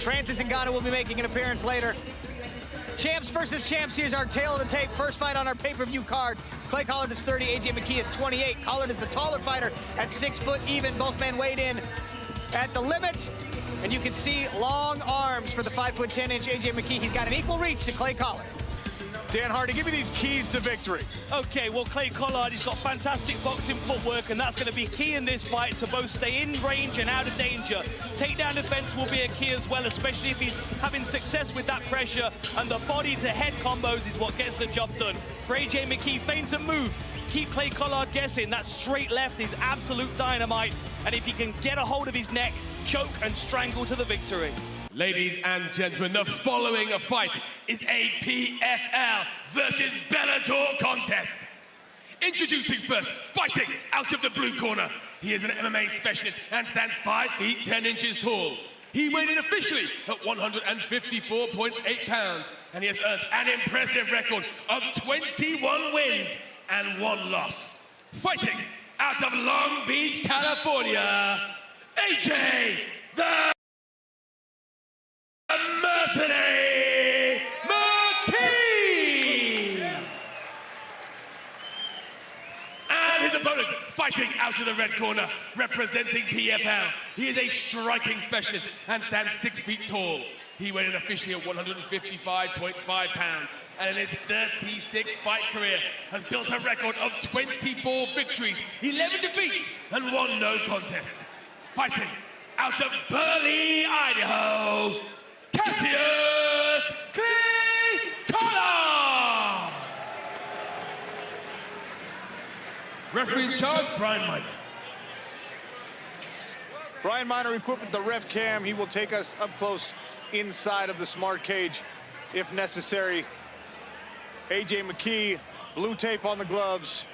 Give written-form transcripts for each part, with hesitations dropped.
Francis Ngannou will be making an appearance later. Champs versus champs. Here's our tail of the tape. First fight on our pay-per-view card. Clay Collard is 30, AJ McKee is 28. Collard is the taller fighter at 6 foot even. Both men weighed in at the limit. And you can see long arms for the 5'10" AJ McKee. He's got an equal reach to Clay Collard. Dan Hardy, give me these keys to victory. Okay, well, Clay Collard, he's got fantastic boxing footwork, and that's going to be key in this fight to both stay in range and out of danger. Takedown defense will be a key as well, especially if he's having success with that pressure, and the body-to-head combos is what gets the job done. For AJ McKee, feint and move. Keep Clay Collard guessing. That straight left is absolute dynamite, and if he can get a hold of his neck, choke and strangle to the victory. Ladies and gentlemen, the following fight is a PFL versus Bellator contest. Introducing first, fighting out of the blue corner. He is an MMA specialist and stands 5 feet 10 inches tall. He weighed in officially at 154.8 pounds, and he has earned an impressive record of 21 wins and 1 loss. Fighting out of Long Beach, California, AJ the Mercenary McKee! And his opponent, fighting out of the red corner, representing PFL. He is a striking specialist and stands 6 feet tall. He weighed in officially at 155.5 pounds, and in his 36-fight career has built a record of 24 victories, 11 defeats, and 1 no contest. Fighting out of Burley, Idaho, Cassius Clay Collard! Referee in charge, Brian Miner. Brian Miner equipped with the ref cam. He will take us up close inside of the smart cage if necessary. AJ McKee, blue tape on the gloves.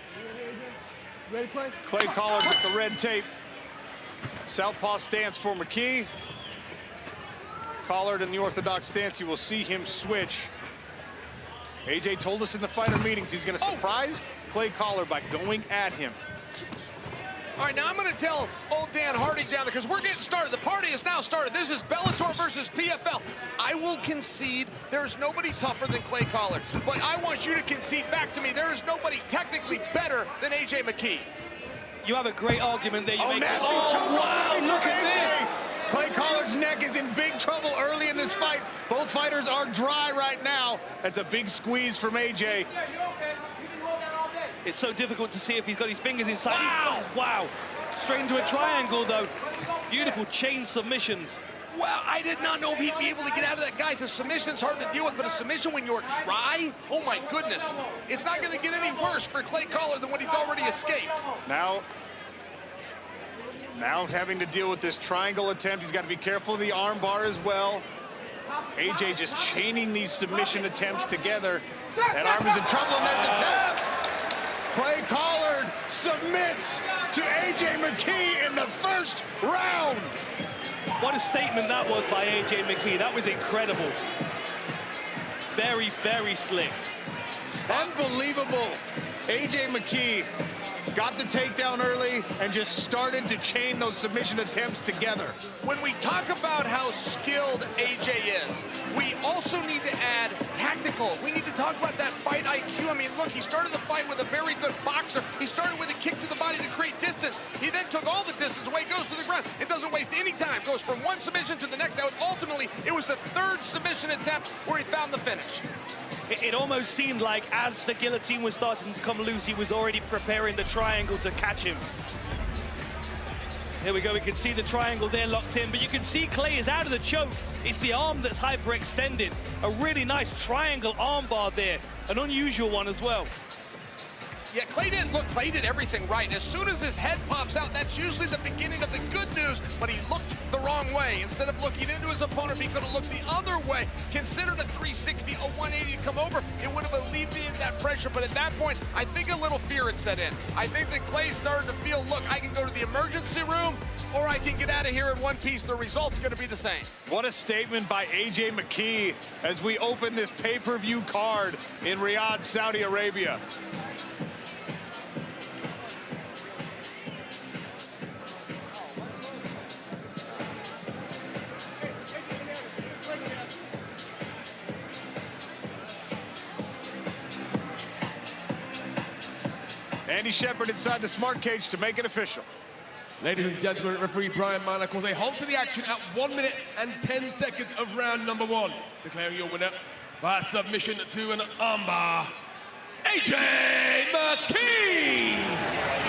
Ready, Clay? Clay Collard with the red tape. Southpaw stance for McKee. Collard in the orthodox stance. You will see him switch. AJ told us in the fighter meetings he's going to surprise Clay Collard by going at him. All right, now I'm going to tell old Dan Hardy down there, because we're getting started. The party is now started. This is Bellator versus PFL. I will concede there's nobody tougher than Clay Collard, but I want you to concede back to me there is nobody technically better than AJ McKee. You have a great argument there. You make Nasty choke wow, look at this. AJ. Clay Collard's neck is in big trouble early in this fight. Both fighters are dry right now. That's a big squeeze from AJ. It's so difficult to see if he's got his fingers inside. Wow. Straight into a triangle, though. Beautiful chain submissions. Wow, I did not know if he'd be able to get out of that. Guys, a submission's hard to deal with, but a submission when you're dry? Oh, my goodness. It's not going to get any worse for Clay Collard than what he's already escaped. Now having to deal with this triangle attempt. He's got to be careful of the arm bar as well. AJ just chaining these submission attempts together. That arm is in trouble, and there's a tap. Clay Collard submits to AJ McKee in the first round. What a statement that was by AJ McKee. That was incredible. Very, very slick. Unbelievable. AJ McKee got the takedown early and just started to chain those submission attempts together. When we talk about how skilled AJ is, we also need to add tactical. We need to talk about that fight IQ. I mean, look, he started the fight with a very good boxer. He started with a kick to the body to create distance. He then took all the distance away, goes to the ground. It doesn't waste any time. Goes from one submission to the next. That was ultimately, it was the 3rd submission attempt where he found the finish. It almost seemed like as the guillotine was starting to come loose, he was already preparing the triangle to catch him. There we go, we can see the triangle there locked in, but you can see Clay is out of the choke. It's the arm that's hyperextended. A really nice triangle arm bar there, an unusual one as well. Yeah, Clay did everything right. As soon as his head pops out, that's usually the beginning of the good news, but he looked the wrong way. Instead of looking into his opponent, he could have looked the other way. Considered a 360, a 180 to come over, it would have alleviated that pressure, but at that point, I think a little fear had set in. I think that Clay started to feel, look, I can go to the emergency room, or I can get out of here in one piece. The result's gonna be the same. What a statement by AJ McKee as we open this pay-per-view card in Riyadh, Saudi Arabia. Andy Shepard inside the smart cage to make it official. Ladies and gentlemen, referee Brian Miner calls a halt to the action at 1 minute and 10 seconds of round number 1. Declaring your winner via submission to an armbar, AJ McKee!